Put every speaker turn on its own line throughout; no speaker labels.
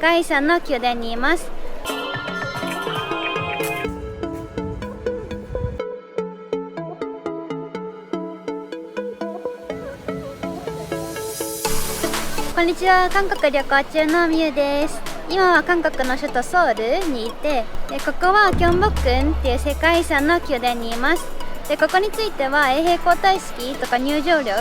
界遺産の宮殿にいます。こんにちは、韓国旅行中のみゆです。今は韓国の首都ソウルにいて、ここはキョンボックンっていう世界遺産の宮殿にいます。でここについては衛兵交代式とか入場料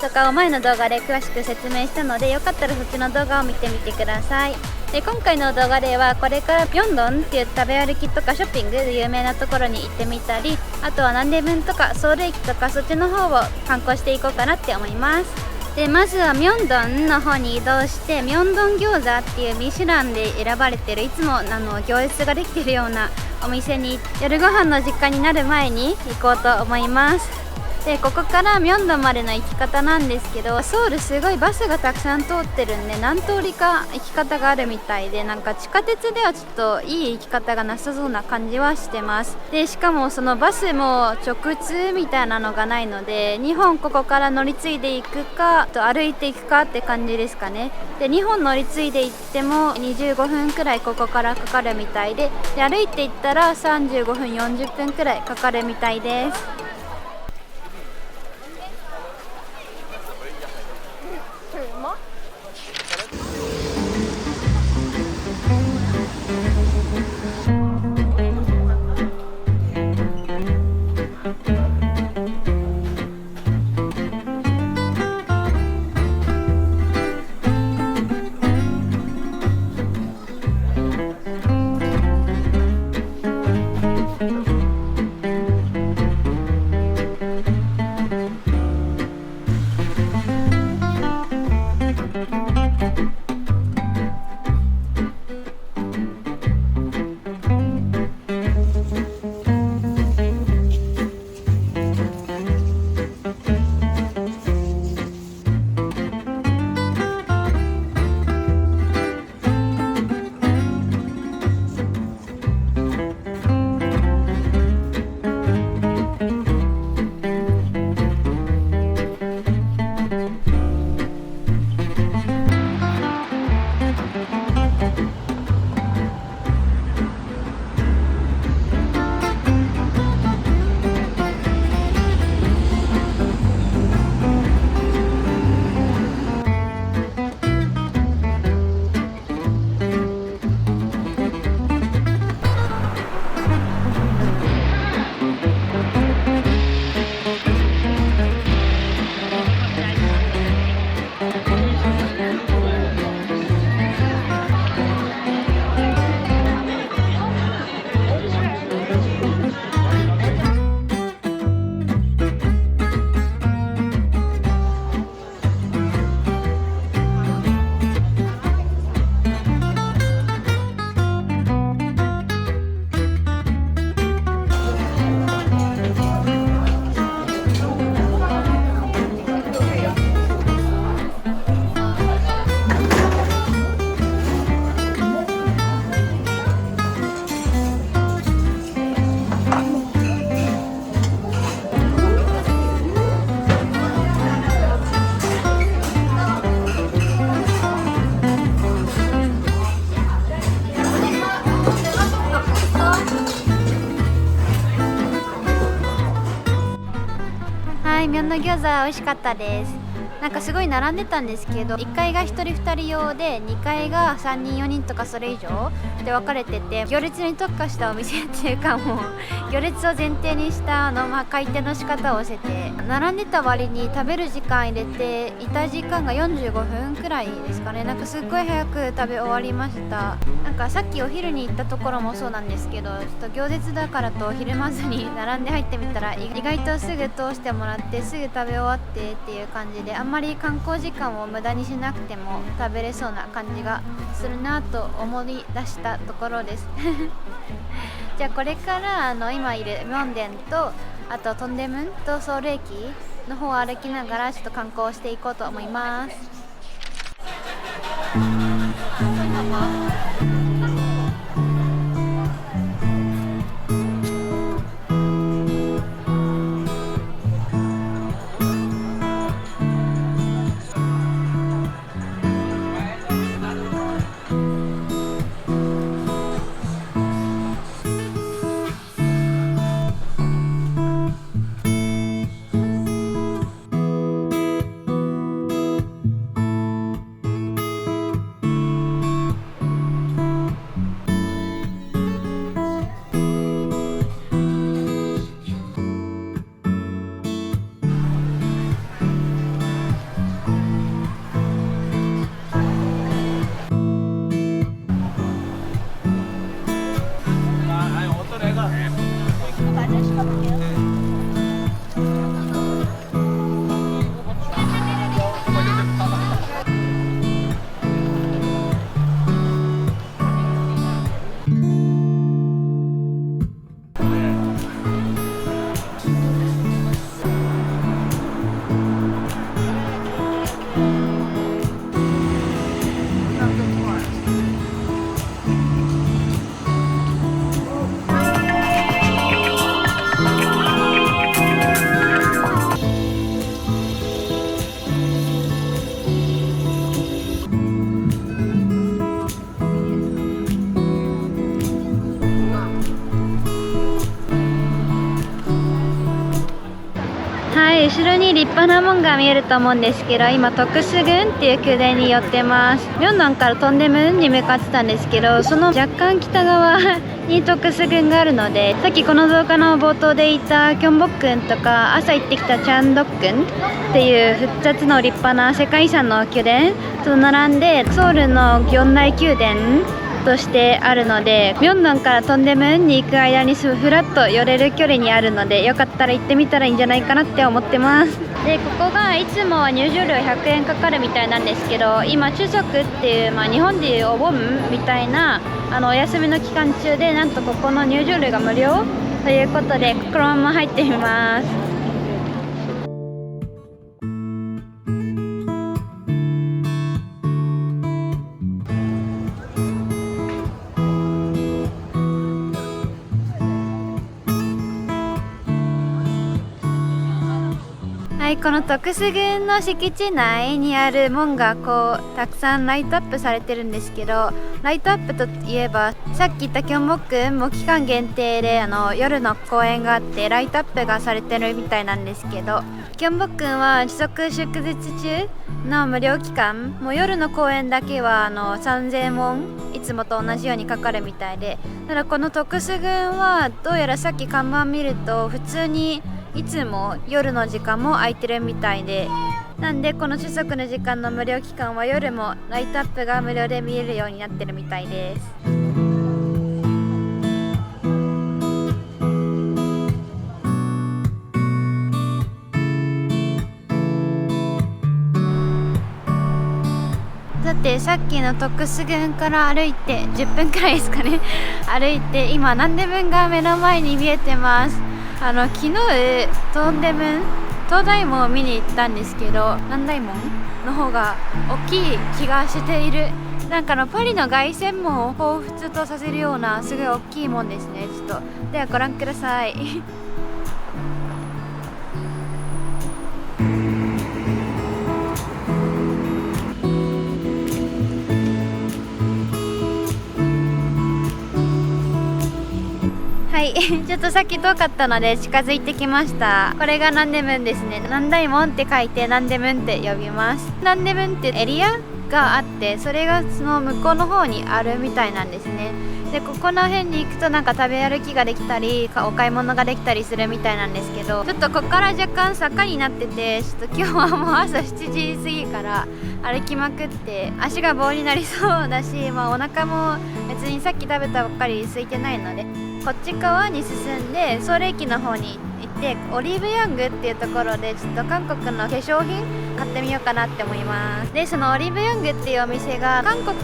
とかを前の動画で詳しく説明したので、よかったらそっちの動画を見てみてください。で今回の動画ではこれからミョンドンっていう食べ歩きとかショッピングで有名なところに行ってみたり、あとはナンデムンとかソウル駅とかそっちの方を観光していこうかなって思います。でまずはミョンドンの方に移動して、ミョンドン餃子っていうミシュランで選ばれてる、いつも行列ができてるようなお店に夜ご飯の時間になる前に行こうと思います。でここからミョンドンまでの行き方なんですけど、ソウルすごいバスがたくさん通ってるんで何通りか行き方があるみたいで、なんか地下鉄ではちょっといい行き方がなさそうな感じはしてます。でしかもそのバスも直通みたいなのがないので、2本ここから乗り継いでいくか歩いていくかって感じですかね。で2本乗り継いでいっても25分くらいここからかかるみたいで、歩いていったら35分40分くらいかかるみたいです。はい、ミョンドン餃子美味しかったです。なんかすごい並んでたんですけど、1階が1人2人用で2階が3人4人とかそれ以上で分かれてて、行列に特化したお店っていうか、もう行列を前提にした回転の仕方をしてて、並んでた割に食べる時間入れていた時間が45分くらいですかね。なんかすっごい早く食べ終わりました。なんかさっきお昼に行ったところもそうなんですけど、ちょっと行列だからとひるまずに並んで入ってみたら、意外とすぐ通してもらってすぐ食べ終わってっていう感じで、あんまり観光時間を無駄にしなくても食べれそうな感じがするなと思い出したところですじゃあこれから今いるミョンデンと、あとトンデムンとソウル駅の方を歩きながらちょっと観光していこうと思います。後ろに立派な門が見えると思うんですけど、今徳須郡っていう宮殿に寄ってます。ミョンドンからトンデムンに向かってたんですけど、その若干北側に徳須郡があるので、さっきこの動画の冒頭で言ったキョンボッ郡とか朝行ってきたチャンドッ郡っていう2つの立派な世界遺産の宮殿と並んで、ソウルの4大宮殿としてあるので、ミョンドンからトンデムンに行く間にふらっと寄れる距離にあるので、よかったら行ってみたらいいんじゃないかなって思ってます。でここがいつもは入場料100円かかるみたいなんですけど、今中足っていう、日本でいうお盆みたいなお休みの期間中で、なんとここの入場料が無料ということで、このまま入ってみます。はい、この徳須郡の敷地内にある門がたくさんライトアップされてるんですけど、ライトアップといえばさっき言ったキョンボッ郡も期間限定で夜の公演があってライトアップがされてるみたいなんですけど、キョンボッ郡は自粛祝日中の無料期間、もう夜の公演だけは3000ウォンいつもと同じようにかかるみたいで、ただこの徳須郡はどうやらさっき看板見ると普通にいつも夜の時間も空いてるみたいで、なんでこの主足の時間の無料期間は夜もライトアップが無料で見えるようになってるみたいです。さて、さっきの徳須郡から歩いて10分くらいですかね歩いて今南大門が目の前に見えてます。昨日トンデムン東大門を見に行ったんですけど、南大門の方が大きい気がしている。なんかパリの凱旋門を彷彿とさせるようなすごい大きい門ですね。ちょっとではご覧くださいはい、ちょっとさっき遠かったので近づいてきました。これが南大門ですね。南大門って書いて南大門って呼びます。南大門ってエリアがあって、それがその向こうの方にあるみたいなんですね。でここの辺に行くとなんか食べ歩きができたりお買い物ができたりするみたいなんですけど、ちょっとここから若干坂になってて、ちょっと今日はもう朝7時過ぎから歩きまくって足が棒になりそうだし、お腹も別にさっき食べたばっかり空いてないので、こっち側に進んでソウル駅の方に行ってオリーブヤングっていうところでちょっと韓国の化粧品買ってみようかなって思います。でそのオリーブヤングっていうお店が韓国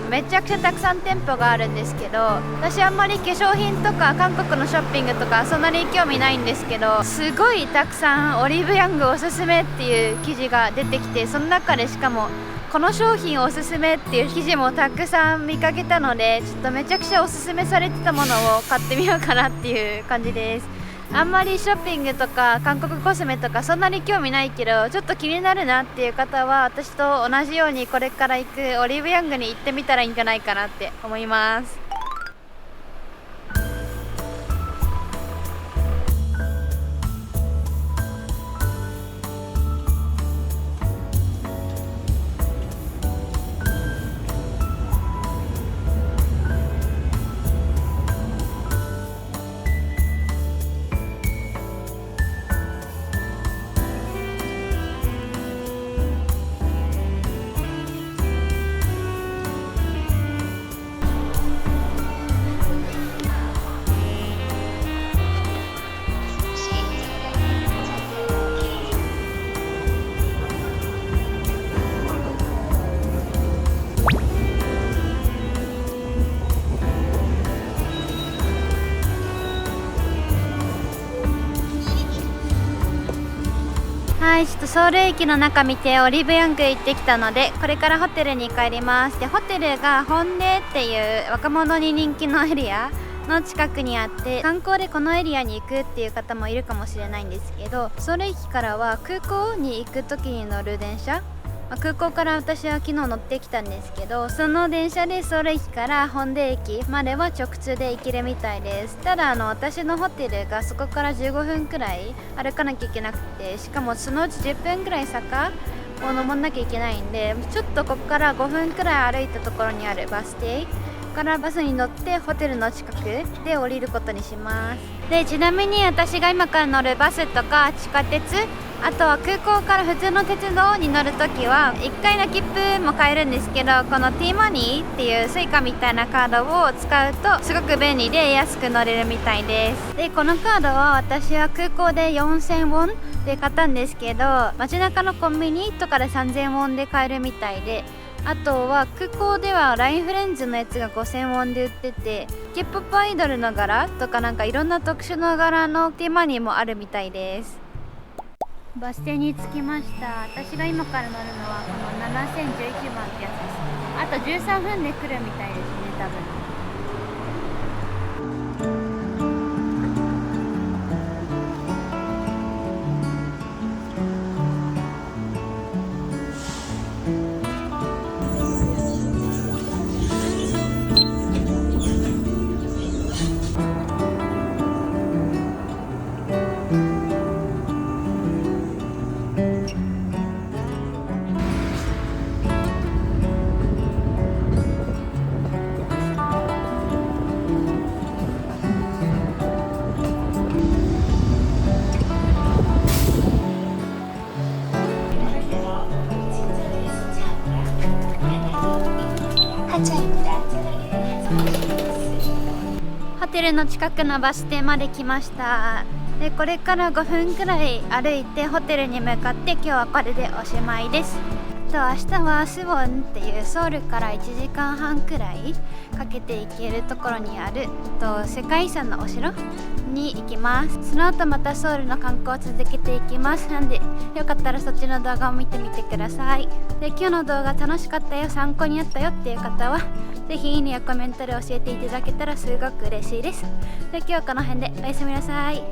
めちゃくちゃたくさん店舗があるんですけど、私あんまり化粧品とか韓国のショッピングとかそんなに興味ないんですけど、すごいたくさんオリーブヤングおすすめっていう記事が出てきて、その中でしかもこの商品おすすめっていう記事もたくさん見かけたので、ちょっとめちゃくちゃおすすめされてたものを買ってみようかなっていう感じです。あんまりショッピングとか韓国コスメとかそんなに興味ないけど、ちょっと気になるなっていう方は私と同じようにこれから行くオリーブヤングに行ってみたらいいんじゃないかなって思います。はい、ちょっとソウル駅の中見てオリーブヤング行ってきたので、これからホテルに帰ります。でホテルがホンデっていう若者に人気のエリアの近くにあって、観光でこのエリアに行くっていう方もいるかもしれないんですけど、ソウル駅からは空港に行く時に乗る電車空港から私は昨日乗ってきたんですけど、その電車でソウル駅からホンデ駅までは直通で行けるみたいです。ただ私のホテルがそこから15分くらい歩かなきゃいけなくて、しかもそのうち10分くらい坂を登んなきゃいけないんで、ちょっとここから5分くらい歩いたところにあるバス停からバスに乗ってホテルの近くで降りることにします。でちなみに私が今から乗るバスとか地下鉄、あとは空港から普通の鉄道に乗るときは1回の切符も買えるんですけど、この T マニーっていうスイカみたいなカードを使うとすごく便利で安く乗れるみたいです。でこのカードは私は空港で4000ウォンで買ったんですけど、街中のコンビニとかで3000ウォンで買えるみたいで、あとは空港では LINE フレンズのやつが5000ウォンで売ってて、K-POP アイドルの柄とかなんかいろんな特殊な柄のテーマニーもあるみたいです。バス停に着きました。私が今から乗るのはこの7011番ってやつです。あと13分で来るみたいですね、多分。ホテルの近くのバス停まで来ました。でこれから5分くらい歩いてホテルに向かって、今日はこれでおしまいです。明日はスウォンっていうソウルから1時間半くらいかけて行けるところにある世界遺産のお城に行きます。その後またソウルの観光を続けていきます。なんでよかったらそっちの動画を見てみてください。で今日の動画楽しかったよ、参考になったよっていう方はぜひいいねやコメントで教えていただけたらすごく嬉しいです。で今日はこの辺でおやすみなさい。